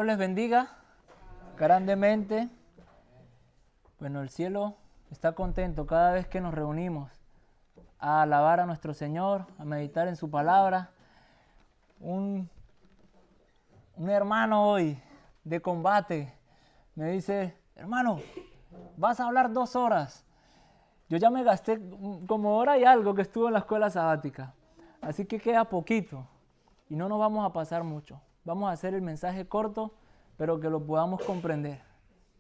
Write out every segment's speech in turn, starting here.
Dios les bendiga grandemente. Bueno, el cielo está contento cada vez que nos reunimos a alabar a nuestro Señor, a meditar en su palabra. Un hermano hoy de combate me dice: hermano, vas a hablar 2 horas. Yo ya me gasté como hora y algo que estuve en la escuela sabática, así que queda poquito y no nos vamos a pasar mucho. Vamos a hacer el mensaje corto, pero que lo podamos comprender.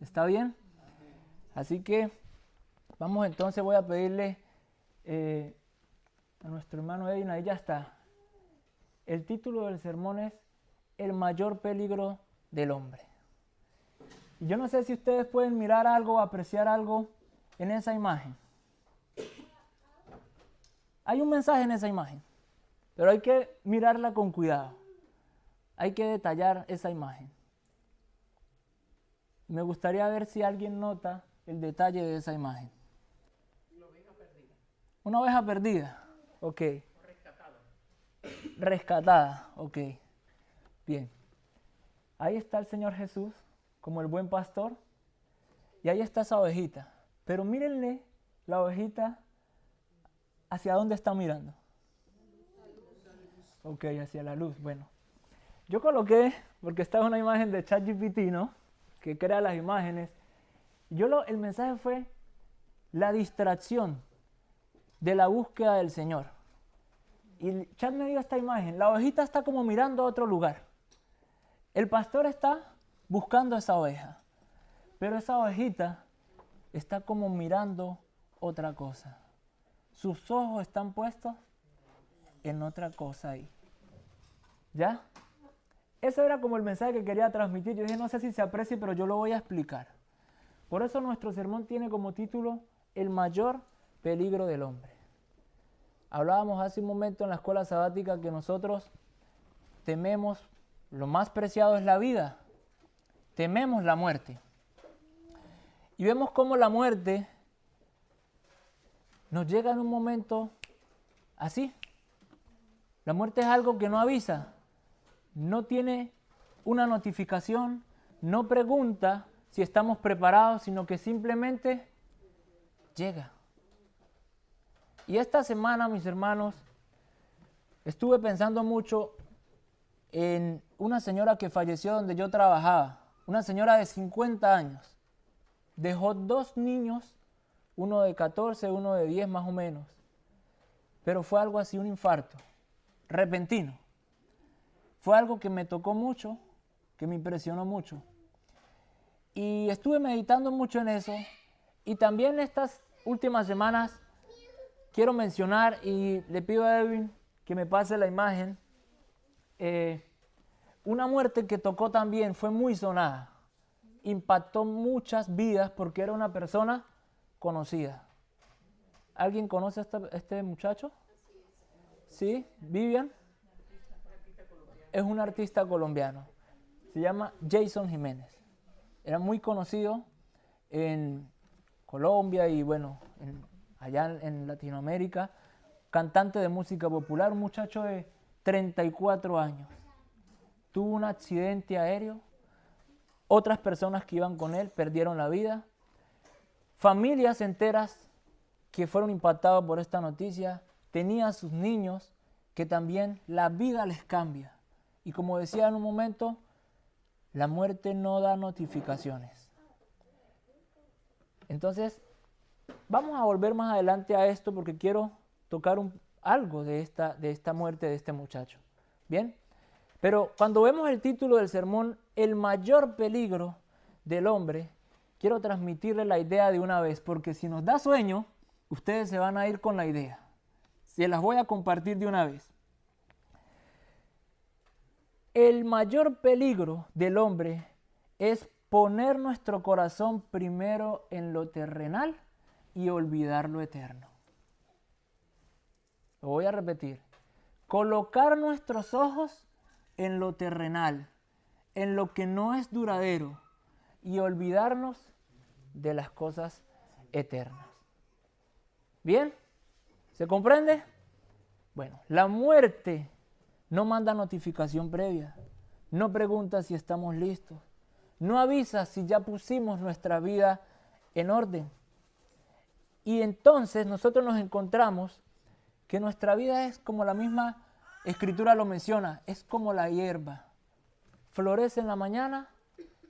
¿Está bien? Así que vamos entonces, voy a pedirle a nuestro hermano Edwin, ahí ya está. El título del sermón es El mayor peligro del hombre. Y yo no sé si ustedes pueden mirar algo o apreciar algo en esa imagen. Hay un mensaje en esa imagen, pero hay que mirarla con cuidado. Hay que detallar esa imagen. Me gustaría ver si alguien nota el detalle de esa imagen. Una oveja perdida. Una oveja perdida, ok. Rescatada. Rescatada, ok. Bien. Ahí está el Señor Jesús como el buen pastor y ahí está esa ovejita. Pero mírenle la ovejita hacia dónde está mirando. Ok, hacia la luz. Bueno, yo coloqué, porque esta es una imagen de ChatGPT, ¿no?, que crea las imágenes. El mensaje fue la distracción de la búsqueda del Señor. Y Chat me dio esta imagen. La ovejita está como mirando a otro lugar. El pastor está buscando a esa oveja, pero esa ovejita está como mirando otra cosa. Sus ojos están puestos en otra cosa ahí. ¿Ya? Eso era como el mensaje que quería transmitir. Yo dije, no sé si se aprecie, pero yo lo voy a explicar. Por eso nuestro sermón tiene como título El mayor peligro del hombre. Hablábamos hace un momento en la escuela sabática que nosotros tememos, lo más preciado es la vida. Tememos la muerte. Y vemos cómo la muerte nos llega en un momento así. La muerte es algo que no avisa. No tiene una notificación, no pregunta si estamos preparados, sino que simplemente llega. Y esta semana, mis hermanos, estuve pensando mucho en una señora que falleció donde yo trabajaba, una señora de 50 años. Dejó 2 niños, uno de 14, uno de 10 más o menos. Pero fue algo así, un infarto, repentino. Fue algo que me tocó mucho, que me impresionó mucho. Y estuve meditando mucho en eso. Y también estas últimas semanas quiero mencionar, y le pido a Edwin que me pase la imagen, una muerte que tocó también, fue muy sonada. Impactó muchas vidas porque era una persona conocida. ¿Alguien conoce a este muchacho? ¿Sí? ¿Vivian? Es un artista colombiano, se llama Jason Jiménez. Era muy conocido en Colombia y bueno, allá en Latinoamérica, cantante de música popular, un muchacho de 34 años. Tuvo un accidente aéreo, otras personas que iban con él perdieron la vida, familias enteras que fueron impactadas por esta noticia, tenía a sus niños que también la vida les cambia. Y como decía en un momento, la muerte no da notificaciones. Entonces, vamos a volver más adelante a esto porque quiero tocar algo de esta muerte de este muchacho. ¿Bien? Pero cuando vemos el título del sermón, El mayor peligro del hombre, quiero transmitirle la idea de una vez, porque si nos da sueño, ustedes se van a ir con la idea. Se las voy a compartir de una vez. El mayor peligro del hombre es poner nuestro corazón primero en lo terrenal y olvidar lo eterno. Lo voy a repetir. Colocar nuestros ojos en lo terrenal, en lo que no es duradero, y olvidarnos de las cosas eternas. ¿Bien? ¿Se comprende? Bueno, la muerte no manda notificación previa. no pregunta si estamos listos, no avisa si ya pusimos nuestra vida en orden. Y entonces nosotros nos encontramos que nuestra vida es como la misma Escritura lo menciona, es como la hierba. Florece en la mañana,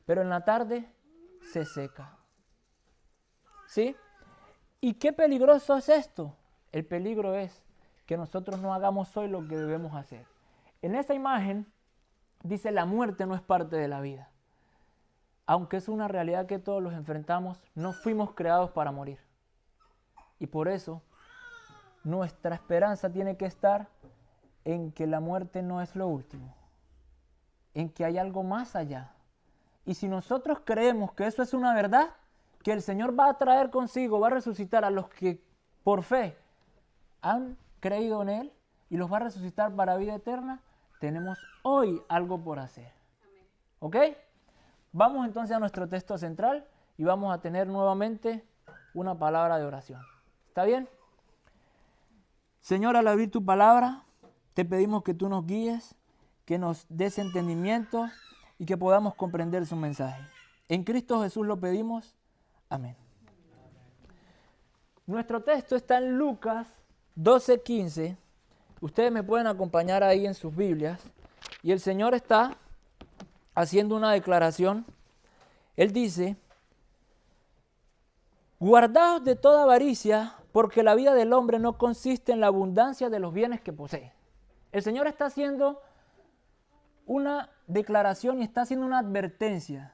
pero en la tarde se seca. ¿Sí? ¿Y qué peligroso es esto? El peligro es que nosotros no hagamos hoy lo que debemos hacer. En esa imagen dice la muerte no es parte de la vida. Aunque es una realidad que todos los enfrentamos, no fuimos creados para morir. Y por eso nuestra esperanza tiene que estar en que la muerte no es lo último, en que hay algo más allá. Y si nosotros creemos que eso es una verdad, que el Señor va a traer consigo, va a resucitar a los que por fe han creído en Él y los va a resucitar para vida eterna, tenemos hoy algo por hacer. ¿Ok? Vamos entonces a nuestro texto central y vamos a tener nuevamente una palabra de oración. ¿Está bien? Señor, al abrir tu palabra, te pedimos que tú nos guíes, que nos des entendimiento y que podamos comprender su mensaje. En Cristo Jesús lo pedimos. Amén. Nuestro texto está en Lucas 12:15. Ustedes me pueden acompañar ahí en sus Biblias. Y el Señor está haciendo una declaración. Él dice: guardaos de toda avaricia, porque la vida del hombre no consiste en la abundancia de los bienes que posee. El Señor está haciendo una declaración y está haciendo una advertencia.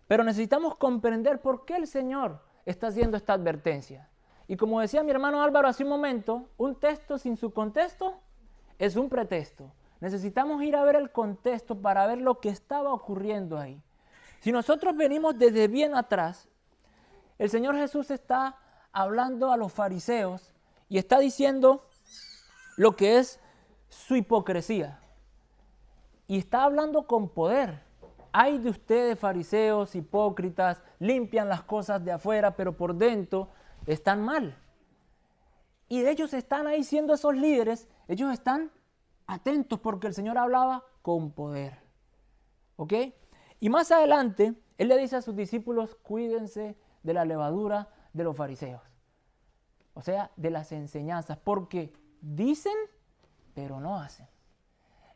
Pero necesitamos comprender por qué el Señor está haciendo esta advertencia. Y como decía mi hermano Álvaro hace un momento, un texto sin su contexto es un pretexto. Necesitamos ir a ver el contexto para ver lo que estaba ocurriendo ahí. Si nosotros venimos desde bien atrás, el Señor Jesús está hablando a los fariseos y está diciendo lo que es su hipocresía. Y está hablando con poder. Ay de ustedes, fariseos, hipócritas, limpian las cosas de afuera, pero por dentro están mal. Y ellos están ahí siendo esos líderes, ellos están atentos porque el Señor hablaba con poder. ¿Ok? Y más adelante, Él le dice a sus discípulos, cuídense de la levadura de los fariseos. O sea, de las enseñanzas, porque dicen, pero no hacen.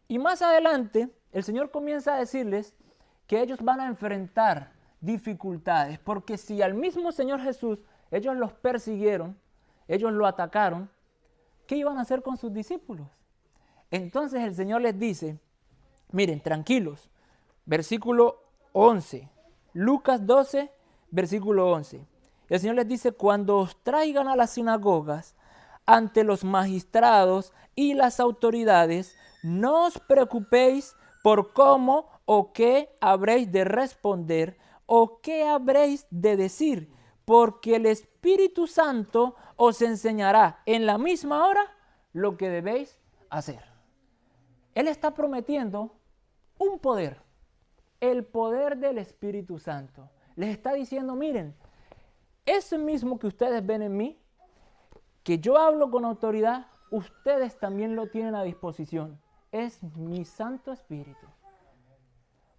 Y más adelante, el Señor comienza a decirles que ellos van a enfrentar dificultades, porque si al mismo Señor Jesús ellos los persiguieron, ellos lo atacaron, ¿qué iban a hacer con sus discípulos? Entonces el Señor les dice, miren, tranquilos, versículo 11, Lucas 12, versículo 11. El Señor les dice, cuando os traigan a las sinagogas, ante los magistrados y las autoridades, no os preocupéis por cómo o qué habréis de responder o qué habréis de decir, porque el Espíritu Santo os enseñará en la misma hora lo que debéis hacer. Él está prometiendo un poder, el poder del Espíritu Santo. Les está diciendo, miren, ese mismo que ustedes ven en mí, que yo hablo con autoridad, ustedes también lo tienen a disposición. Es mi Santo Espíritu.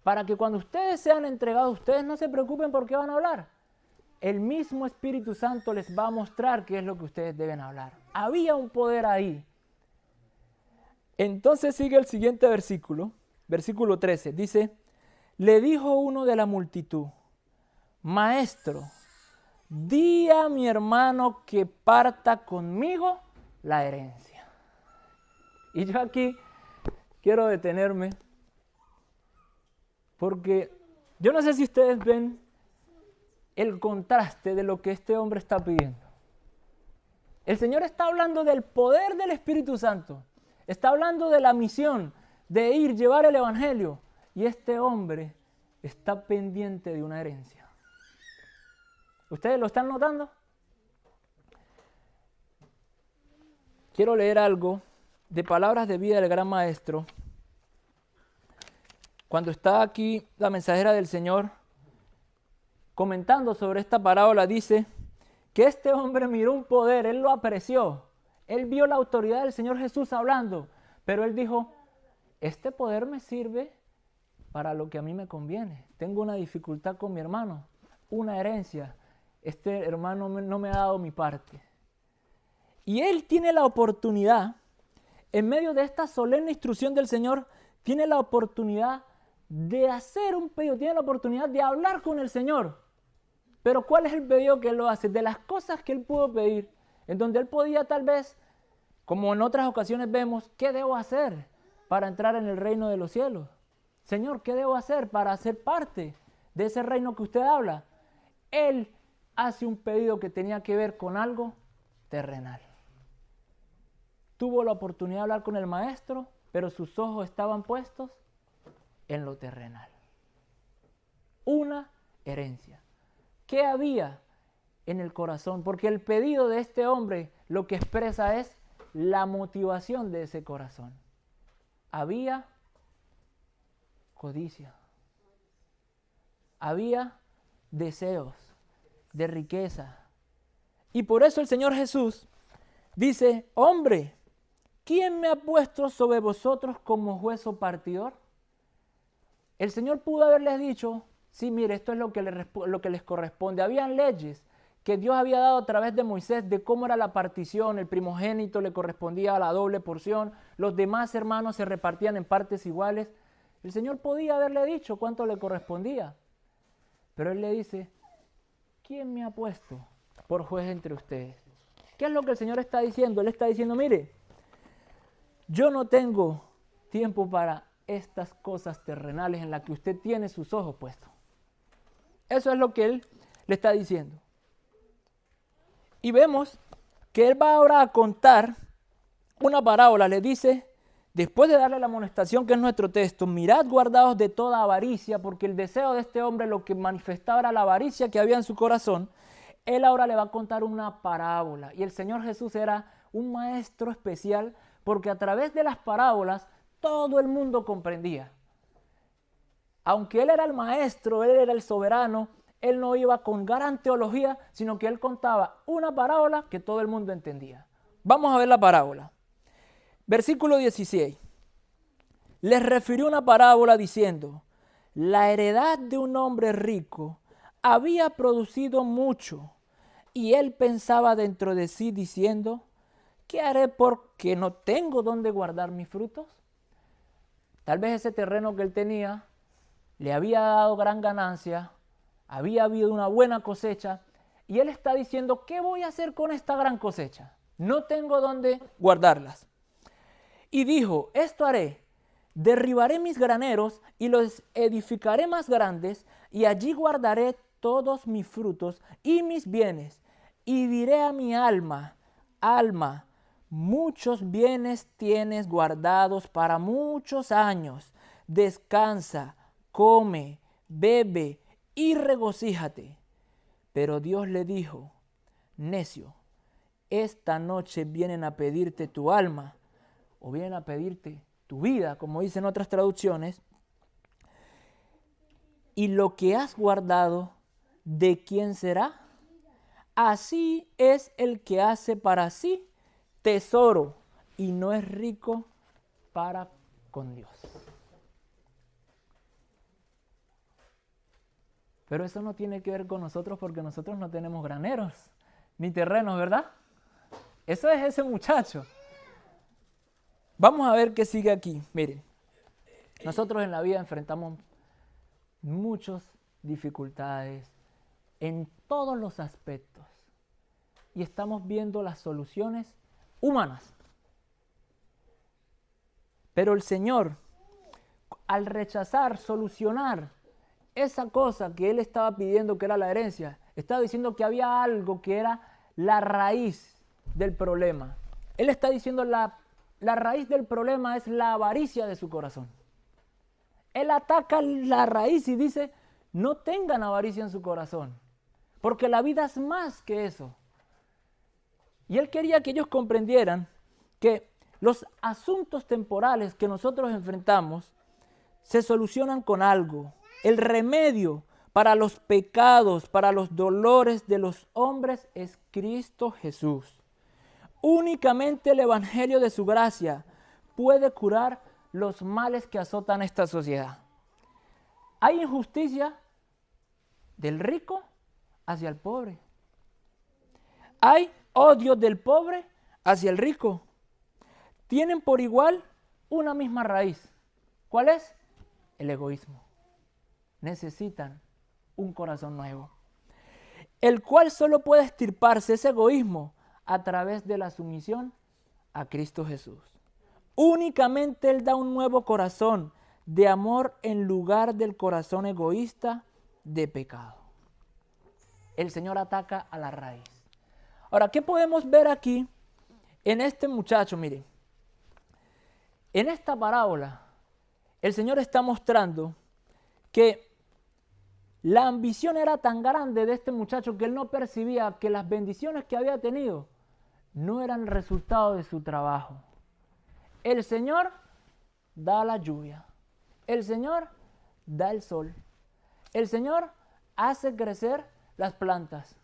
Para que cuando ustedes sean entregados, ustedes no se preocupen por qué van a hablar. El mismo Espíritu Santo les va a mostrar qué es lo que ustedes deben hablar. Había un poder ahí. Entonces sigue el siguiente versículo, versículo 13. Dice, le dijo uno de la multitud, maestro, di a mi hermano que parta conmigo la herencia. Y yo aquí quiero detenerme porque yo no sé si ustedes ven el contraste de lo que este hombre está pidiendo. El Señor está hablando del poder del Espíritu Santo, está hablando de la misión de ir, llevar el Evangelio, y este hombre está pendiente de una herencia. ¿Ustedes lo están notando? Quiero leer algo de Palabras de Vida del Gran Maestro. Cuando está aquí la mensajera del Señor comentando sobre esta parábola, dice que este hombre miró un poder, él lo apreció, él vio la autoridad del Señor Jesús hablando, pero él dijo, este poder me sirve para lo que a mí me conviene. Tengo una dificultad con mi hermano, una herencia. Este hermano no me ha dado mi parte. Y él tiene la oportunidad, en medio de esta solemne instrucción del Señor, tiene la oportunidad de hacer un pedido, tiene la oportunidad de hablar con el Señor. Pero ¿cuál es el pedido que él lo hace? De las cosas que él pudo pedir, en donde él podía tal vez, como en otras ocasiones vemos, ¿qué debo hacer para entrar en el reino de los cielos? Señor, ¿qué debo hacer para ser parte de ese reino que usted habla? Él hace un pedido que tenía que ver con algo terrenal. Tuvo la oportunidad de hablar con el maestro, pero sus ojos estaban puestos en lo terrenal. Una herencia. ¿Qué había en el corazón? Porque el pedido de este hombre lo que expresa es la motivación de ese corazón. Había codicia. Había deseos de riqueza. Y por eso el Señor Jesús dice, hombre, ¿quién me ha puesto sobre vosotros como juez o partidor? El Señor pudo haberles dicho, sí, mire, esto es lo que les corresponde. Habían leyes que Dios había dado a través de Moisés de cómo era la partición. El primogénito le correspondía a la doble porción. Los demás hermanos se repartían en partes iguales. El Señor podía haberle dicho cuánto le correspondía. Pero Él le dice, ¿quién me ha puesto por juez entre ustedes? ¿Qué es lo que el Señor está diciendo? Él está diciendo, mire, yo no tengo tiempo para estas cosas terrenales en las que usted tiene sus ojos puestos. Eso es lo que Él le está diciendo. Y vemos que Él va ahora a contar una parábola. Le dice, después de darle la amonestación que es nuestro texto, mirad guardados de toda avaricia, porque el deseo de este hombre lo que manifestaba era la avaricia que había en su corazón. Él ahora le va a contar una parábola. Y el Señor Jesús era un maestro especial porque a través de las parábolas todo el mundo comprendía. Aunque Él era el maestro, Él era el soberano, Él no iba con gran teología, sino que Él contaba una parábola que todo el mundo entendía. Vamos a ver la parábola. Versículo 16. Les refirió una parábola diciendo, la heredad de un hombre rico había producido mucho, y él pensaba dentro de sí diciendo, ¿qué haré porque no tengo dónde guardar mis frutos? Tal vez ese terreno que él tenía le había dado gran ganancia, había habido una buena cosecha, y él está diciendo, ¿qué voy a hacer con esta gran cosecha? No tengo dónde guardarlas. Y dijo, esto haré, derribaré mis graneros y los edificaré más grandes, y allí guardaré todos mis frutos y mis bienes, y diré a mi alma, alma, muchos bienes tienes guardados para muchos años, descansa, come, bebe y regocíjate. Pero Dios le dijo, necio, esta noche vienen a pedirte tu alma, o vienen a pedirte tu vida, como dicen otras traducciones, y lo que has guardado, ¿de quién será? Así es el que hace para sí tesoro y no es rico para con Dios. Pero eso no tiene que ver con nosotros porque nosotros no tenemos graneros ni terrenos, ¿verdad? Eso es ese muchacho. Vamos a ver qué sigue aquí. Miren, nosotros en la vida enfrentamos muchas dificultades en todos los aspectos y estamos viendo las soluciones humanas. Pero el Señor, al rechazar, solucionar esa cosa que Él estaba pidiendo que era la herencia, estaba diciendo que había algo que era la raíz del problema. Él está diciendo la raíz del problema es la avaricia de su corazón. Él ataca la raíz y dice, no tengan avaricia en su corazón, porque la vida es más que eso. Y Él quería que ellos comprendieran que los asuntos temporales que nosotros enfrentamos se solucionan con algo. El remedio para los pecados, para los dolores de los hombres es Cristo Jesús. Únicamente el Evangelio de su gracia puede curar los males que azotan esta sociedad. Hay injusticia del rico hacia el pobre. Hay odio del pobre hacia el rico. Tienen por igual una misma raíz. ¿Cuál es? El egoísmo. Necesitan un corazón nuevo, el cual solo puede extirparse ese egoísmo a través de la sumisión a Cristo Jesús. Únicamente Él da un nuevo corazón de amor en lugar del corazón egoísta de pecado. El Señor ataca a la raíz. Ahora, ¿qué podemos ver aquí en este muchacho? Miren, en esta parábola, el Señor está mostrando que la ambición era tan grande de este muchacho que él no percibía que las bendiciones que había tenido no eran el resultado de su trabajo. El Señor da la lluvia. El Señor da el sol. El Señor hace crecer las plantas.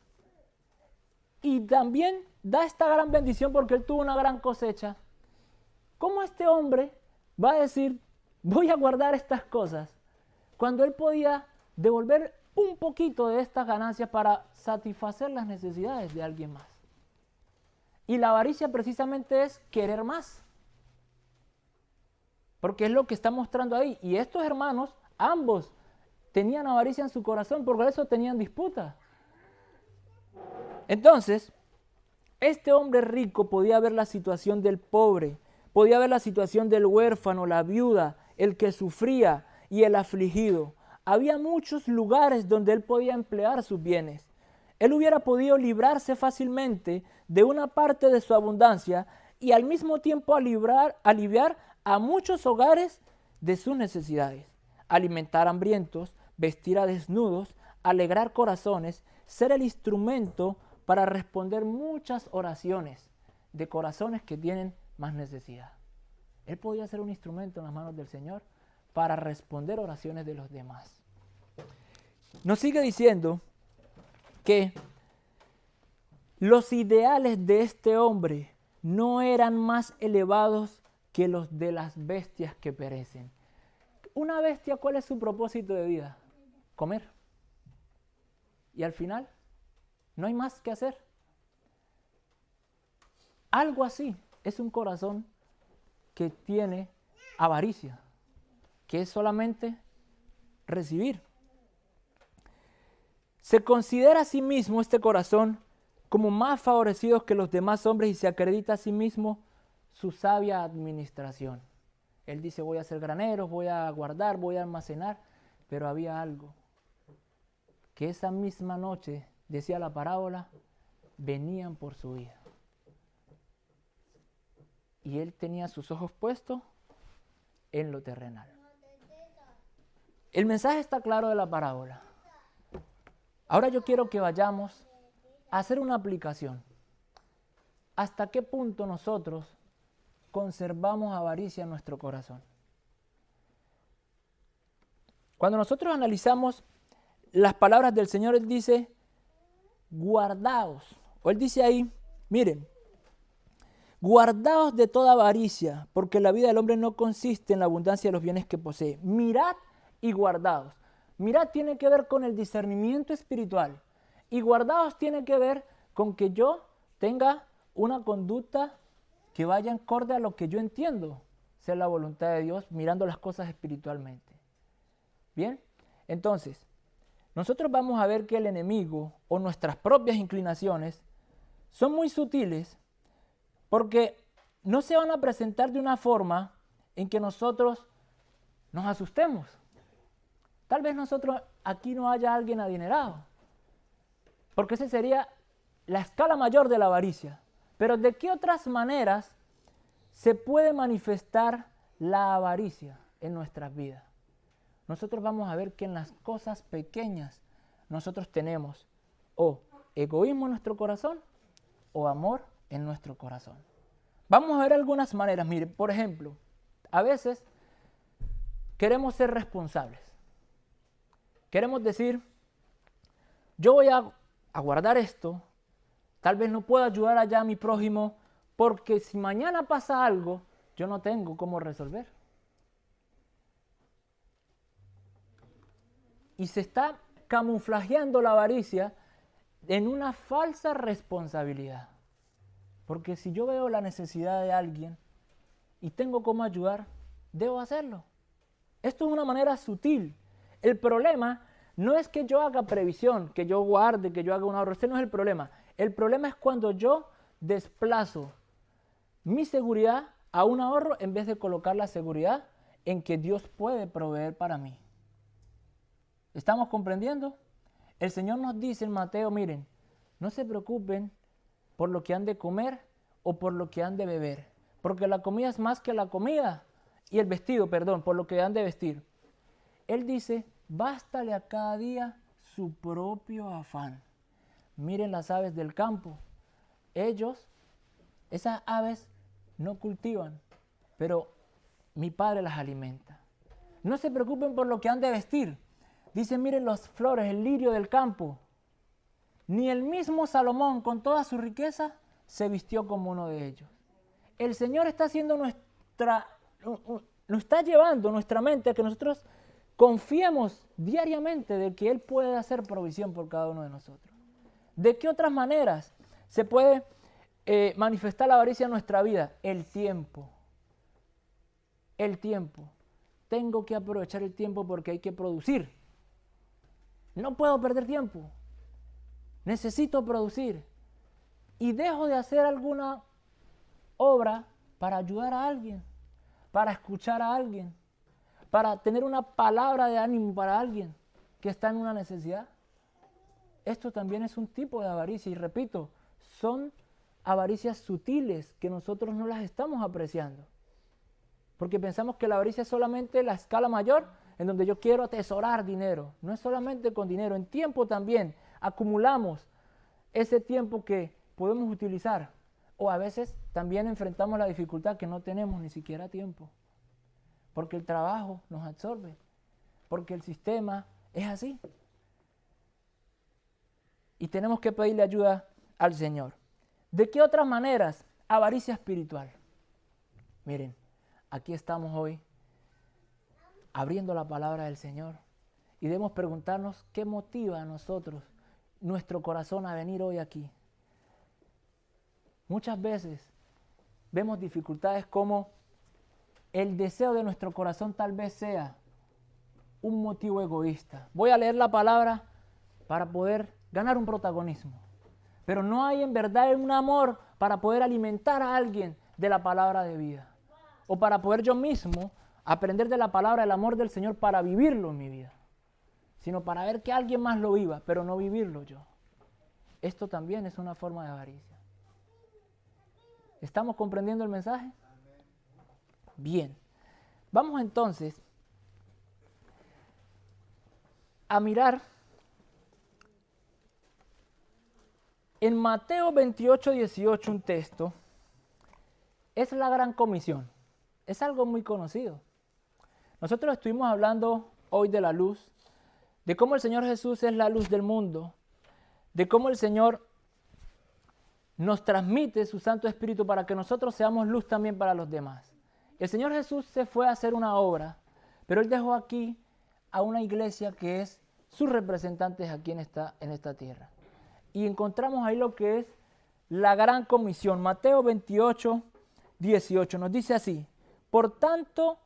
Y también da esta gran bendición porque él tuvo una gran cosecha. ¿Cómo este hombre va a decir, voy a guardar estas cosas, cuando él podía devolver un poquito de estas ganancias para satisfacer las necesidades de alguien más? Y la avaricia precisamente es querer más. Porque es lo que está mostrando ahí. Y estos hermanos, ambos, tenían avaricia en su corazón, por eso tenían disputas. Entonces, este hombre rico podía ver la situación del pobre, podía ver la situación del huérfano, la viuda, el que sufría y el afligido. Había muchos lugares donde él podía emplear sus bienes. Él hubiera podido librarse fácilmente de una parte de su abundancia y al mismo tiempo aliviar a muchos hogares de sus necesidades, alimentar hambrientos, vestir a desnudos, alegrar corazones, ser el instrumento para responder muchas oraciones de corazones que tienen más necesidad. Él podía ser un instrumento en las manos del Señor para responder oraciones de los demás. Nos sigue diciendo que los ideales de este hombre no eran más elevados que los de las bestias que perecen. Una bestia, ¿cuál es su propósito de vida? Comer. Y al final, no hay más que hacer. Algo así es un corazón que tiene avaricia, que es solamente recibir. Se considera a sí mismo este corazón como más favorecido que los demás hombres y se acredita a sí mismo su sabia administración. Él dice, voy a hacer graneros, voy a guardar, voy a almacenar, pero había algo, que esa misma noche, decía la parábola, venían por su vida. Y él tenía sus ojos puestos en lo terrenal. El mensaje está claro de la parábola. Ahora yo quiero que vayamos a hacer una aplicación. ¿Hasta qué punto nosotros conservamos avaricia en nuestro corazón? Cuando nosotros analizamos las palabras del Señor, Él dice, guardaos. O Él dice ahí, miren, guardaos de toda avaricia, porque la vida del hombre no consiste en la abundancia de los bienes que posee. Mirad y guardaos. Mirad tiene que ver con el discernimiento espiritual. Y guardaos tiene que ver con que yo tenga una conducta que vaya acorde a lo que yo entiendo ser la voluntad de Dios, mirando las cosas espiritualmente. Bien, entonces, nosotros vamos a ver que el enemigo o nuestras propias inclinaciones son muy sutiles porque no se van a presentar de una forma en que nosotros nos asustemos. Tal vez nosotros aquí no haya alguien adinerado, porque esa sería la escala mayor de la avaricia. Pero ¿de qué otras maneras se puede manifestar la avaricia en nuestras vidas? Nosotros vamos a ver que en las cosas pequeñas nosotros tenemos o egoísmo en nuestro corazón o amor en nuestro corazón. Vamos a ver algunas maneras. Mire, por ejemplo, a veces queremos ser responsables. Queremos decir, yo voy a guardar esto, tal vez no pueda ayudar allá a mi prójimo, porque si mañana pasa algo, yo no tengo cómo resolver. y se está camuflajeando la avaricia en una falsa responsabilidad. Porque si yo veo la necesidad de alguien y tengo cómo ayudar, debo hacerlo. Esto es una manera sutil. El problema no es que yo haga previsión, que yo guarde, que yo haga un ahorro. Ese no es el problema. El problema es cuando yo desplazo mi seguridad a un ahorro en vez de colocar la seguridad en que Dios puede proveer para mí. ¿Estamos comprendiendo? El Señor nos dice en Mateo, miren, no se preocupen por lo que han de comer o por lo que han de beber, porque la comida es más que la comida, y el vestido, perdón, por lo que han de vestir. Él dice, bástale a cada día su propio afán. Miren las aves del campo. Esas aves no cultivan, pero mi Padre las alimenta. No se preocupen por lo que han de vestir. Dice, miren las flores, el lirio del campo. Ni el mismo Salomón, con toda su riqueza, se vistió como uno de ellos. El Señor está haciendo nos está llevando nuestra mente a que nosotros confiemos diariamente de que Él puede hacer provisión por cada uno de nosotros. ¿De qué otras maneras se puede manifestar la avaricia en nuestra vida? El tiempo. El tiempo. Tengo que aprovechar el tiempo porque hay que producir. No puedo perder tiempo. Necesito producir. Y dejo de hacer alguna obra para ayudar a alguien, para escuchar a alguien, para tener una palabra de ánimo para alguien que está en una necesidad. Esto también es un tipo de avaricia y repito, son avaricias sutiles que nosotros no las estamos apreciando. Porque pensamos que la avaricia es solamente la escala mayor en donde yo quiero atesorar dinero. No es solamente con dinero, en tiempo también. Acumulamos ese tiempo que podemos utilizar. O a veces también enfrentamos la dificultad que no tenemos ni siquiera tiempo. Porque el trabajo nos absorbe. Porque el sistema es así. Y tenemos que pedirle ayuda al Señor. ¿De qué otras maneras? Avaricia espiritual. Miren, aquí estamos hoy abriendo la palabra del Señor y debemos preguntarnos qué motiva a nosotros, nuestro corazón, a venir hoy aquí. Muchas veces vemos dificultades como el deseo de nuestro corazón tal vez sea un motivo egoísta. Voy a leer la palabra para poder ganar un protagonismo, pero no hay en verdad un amor para poder alimentar a alguien de la palabra de vida o para poder yo mismo aprender de la palabra el amor del Señor para vivirlo en mi vida, sino para ver que alguien más lo viva, pero no vivirlo yo. Esto también es una forma de avaricia. ¿Estamos comprendiendo el mensaje? Bien. Vamos entonces a mirar en Mateo 28, 18 un texto. Es la gran comisión. Es algo muy conocido. Nosotros estuvimos hablando hoy de la luz, de cómo el Señor Jesús es la luz del mundo, de cómo el Señor nos transmite su Santo Espíritu para que nosotros seamos luz también para los demás. El Señor Jesús se fue a hacer una obra, pero Él dejó aquí a una iglesia que es sus representantes aquí en esta tierra. Y encontramos ahí lo que es la gran comisión. Mateo 28, 18 nos dice así: por tanto,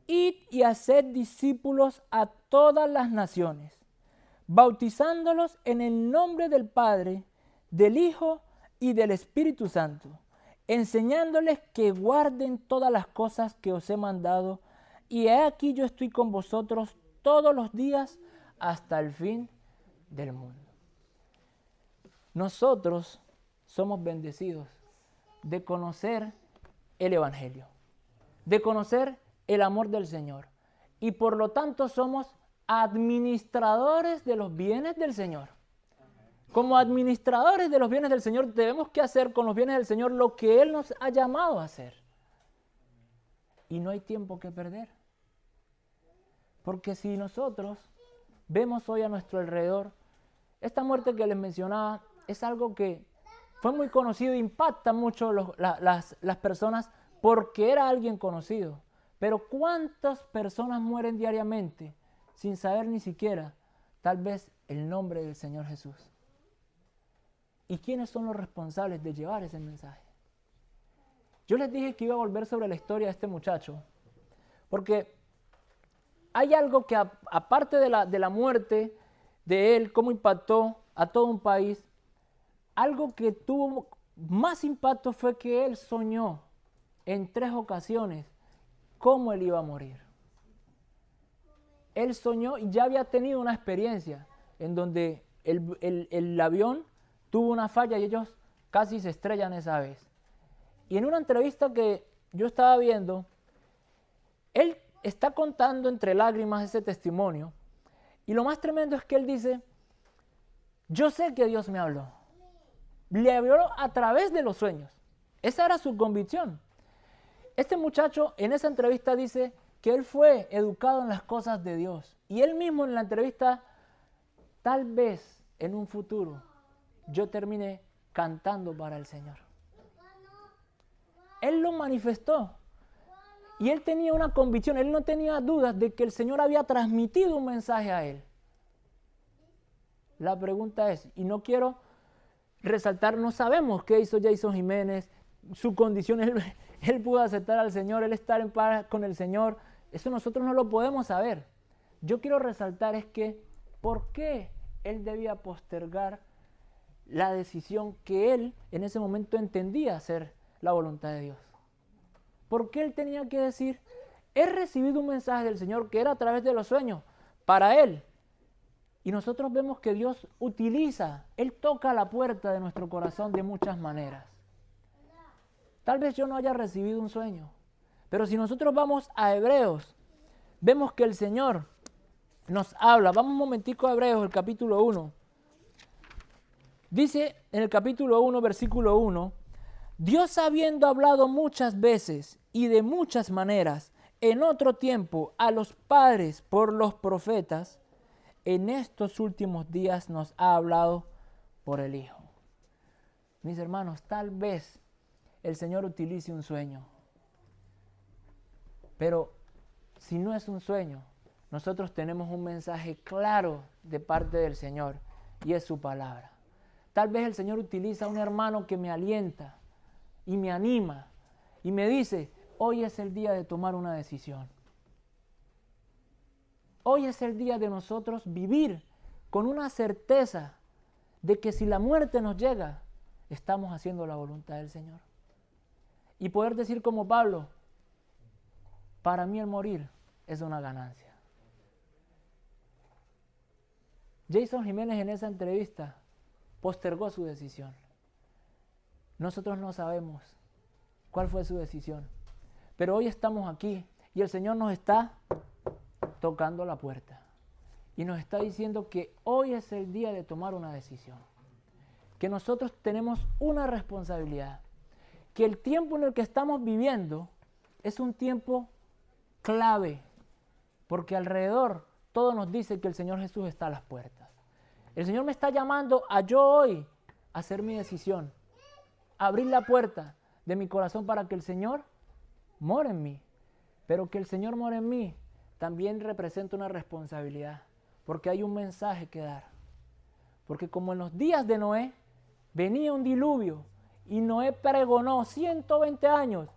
id y haced discípulos a todas las naciones, bautizándolos en el nombre del Padre, del Hijo y del Espíritu Santo, enseñándoles que guarden todas las cosas que os he mandado, y he aquí yo estoy con vosotros todos los días hasta el fin del mundo. Nosotros somos bendecidos de conocer el Evangelio, de conocer el amor del Señor, y por lo tanto somos administradores de los bienes del Señor. Como administradores de los bienes del Señor, debemos que hacer con los bienes del Señor lo que Él nos ha llamado a hacer. Y no hay tiempo que perder. Porque si nosotros vemos hoy a nuestro alrededor, esta muerte que les mencionaba es algo que fue muy conocido, impacta mucho las personas porque era alguien conocido. Pero ¿cuántas personas mueren diariamente sin saber ni siquiera tal vez el nombre del Señor Jesús. ¿Y quiénes son los responsables de llevar ese mensaje? Yo les dije que iba a volver sobre la historia de este muchacho, porque hay algo que aparte de la muerte de él, cómo impactó a todo un país, algo que tuvo más impacto fue que él soñó en 3 ocasiones cómo él iba a morir. Él soñó y ya había tenido una experiencia en donde el avión tuvo una falla y ellos casi se estrellan esa vez. Y en una entrevista que yo estaba viendo, él está contando entre lágrimas ese testimonio. Y lo más tremendo es que él dice, yo sé que Dios me habló. Le habló a través de los sueños. Esa era su convicción. Este muchacho en esa entrevista dice que él fue educado en las cosas de Dios. Y él mismo en la entrevista, tal vez en un futuro, yo termine cantando para el Señor. Él lo manifestó. Y él tenía una convicción, él no tenía dudas de que el Señor había transmitido un mensaje a él. La pregunta es, y no quiero resaltar, no sabemos qué hizo Jason Jiménez, su condición, él pudo aceptar al Señor, él estar en paz con el Señor, eso nosotros no lo podemos saber. Yo quiero resaltar es que, ¿por qué él debía postergar la decisión que él en ese momento entendía ser la voluntad de Dios? ¿Por qué él tenía que decir, he recibido un mensaje del Señor que era a través de los sueños para él? Y nosotros vemos que Dios utiliza, Él toca la puerta de nuestro corazón de muchas maneras. Tal vez yo no haya recibido un sueño, pero si nosotros vamos a Hebreos, vemos que el Señor nos habla. Vamos un momentico a Hebreos, el capítulo 1. Dice en el capítulo 1, versículo 1, Dios habiendo hablado muchas veces y de muchas maneras en otro tiempo a los padres por los profetas, en estos últimos días nos ha hablado por el Hijo. Mis hermanos, tal vez el Señor utilice un sueño, pero si no es un sueño, nosotros tenemos un mensaje claro de parte del Señor y es su palabra. Tal vez el Señor utiliza a un hermano que me alienta y me anima y me dice, hoy es el día de tomar una decisión. Hoy es el día de nosotros vivir con una certeza de que si la muerte nos llega, estamos haciendo la voluntad del Señor. Y poder decir como Pablo, para mí el morir es una ganancia. Jason Jiménez en esa entrevista postergó su decisión. Nosotros no sabemos cuál fue su decisión, pero hoy estamos aquí y el Señor nos está tocando la puerta y nos está diciendo que hoy es el día de tomar una decisión, que nosotros tenemos una responsabilidad, que el tiempo en el que estamos viviendo es un tiempo clave, porque alrededor todo nos dice que el Señor Jesús está a las puertas. El Señor me está llamando a yo hoy hacer mi decisión, abrir la puerta de mi corazón para que el Señor more en mí, pero que el Señor more en mí también representa una responsabilidad, porque hay un mensaje que dar. Porque como en los días de Noé, venía un diluvio y Noé pregonó 120 años,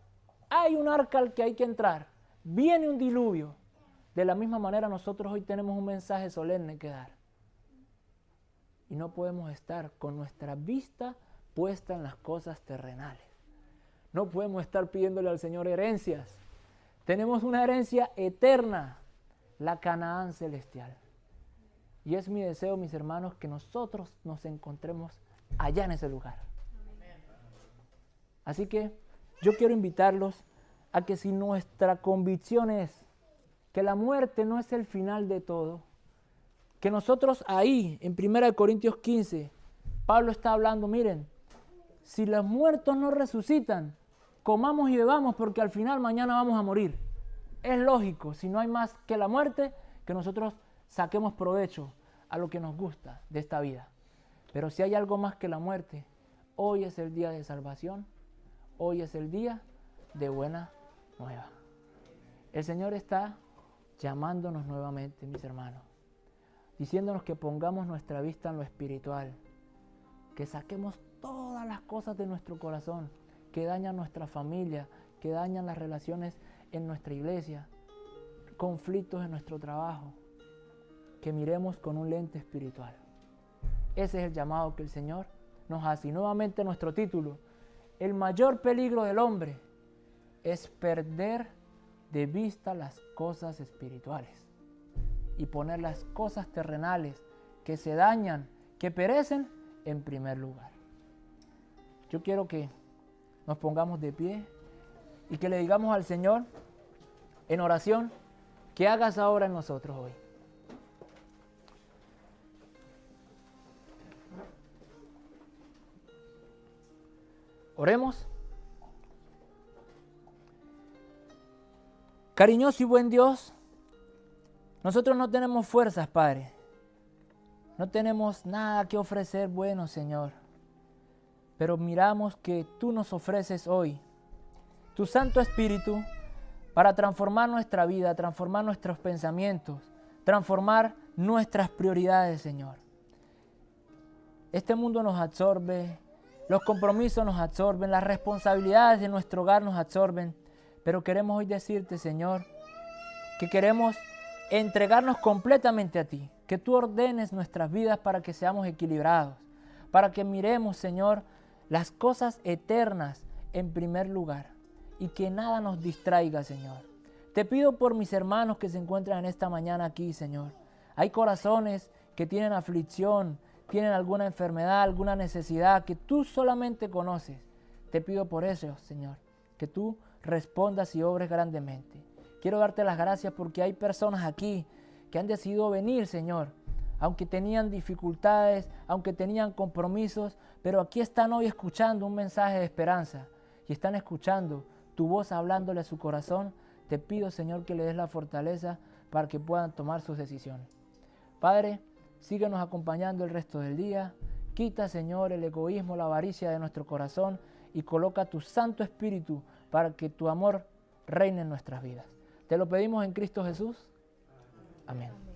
hay un arca al que hay que entrar, viene un diluvio. De la misma manera nosotros hoy tenemos un mensaje solemne que dar. Y no podemos estar con nuestra vista puesta en las cosas terrenales. No podemos estar pidiéndole al Señor herencias. Tenemos una herencia eterna, la Canaán celestial. Y es mi deseo, mis hermanos, que nosotros nos encontremos allá en ese lugar. Así que yo quiero invitarlos a que si nuestra convicción es que la muerte no es el final de todo, que nosotros ahí, en 1 Corintios 15, Pablo está hablando, miren, si los muertos no resucitan, comamos y bebamos porque al final mañana vamos a morir. Es lógico, si no hay más que la muerte, que nosotros saquemos provecho a lo que nos gusta de esta vida. Pero si hay algo más que la muerte, hoy es el día de salvación, hoy es el día de buena nueva. El Señor está llamándonos nuevamente, mis hermanos. diciéndonos que pongamos nuestra vista en lo espiritual, que saquemos todas las cosas de nuestro corazón que dañan nuestra familia, que dañan las relaciones en nuestra iglesia, conflictos en nuestro trabajo, que miremos con un lente espiritual. Ese es el llamado que el Señor nos hace. Y nuevamente nuestro título: el mayor peligro del hombre es perder de vista las cosas espirituales y poner las cosas terrenales que se dañan, que perecen, en primer lugar. Yo quiero que nos pongamos de pie y que le digamos al Señor en oración que hagas ahora en nosotros hoy. Oremos. Cariñoso y buen Dios, nosotros no tenemos fuerzas, Padre. No tenemos nada que ofrecer bueno, Señor. Pero miramos que tú nos ofreces hoy tu Santo Espíritu para transformar nuestra vida, transformar nuestros pensamientos, transformar nuestras prioridades, Señor. Este mundo nos absorbe, los compromisos nos absorben, las responsabilidades de nuestro hogar nos absorben, pero queremos hoy decirte, Señor, que queremos entregarnos completamente a ti, que tú ordenes nuestras vidas para que seamos equilibrados, para que miremos, Señor, las cosas eternas en primer lugar y que nada nos distraiga, Señor. Te pido por mis hermanos que se encuentran en esta mañana aquí, Señor. Hay corazones que tienen aflicción, tienen alguna enfermedad, alguna necesidad que tú solamente conoces. Te pido por eso, Señor, que tú respondas y obres grandemente. Quiero darte las gracias porque hay personas aquí que han decidido venir, Señor, aunque tenían dificultades, aunque tenían compromisos, pero aquí están hoy escuchando un mensaje de esperanza y están escuchando tu voz hablándole a su corazón. Te pido, Señor, que le des la fortaleza para que puedan tomar sus decisiones. Padre, síguenos acompañando el resto del día. Quita, Señor, el egoísmo, la avaricia de nuestro corazón y coloca tu Santo Espíritu para que tu amor reine en nuestras vidas. Te lo pedimos en Cristo Jesús. Amén.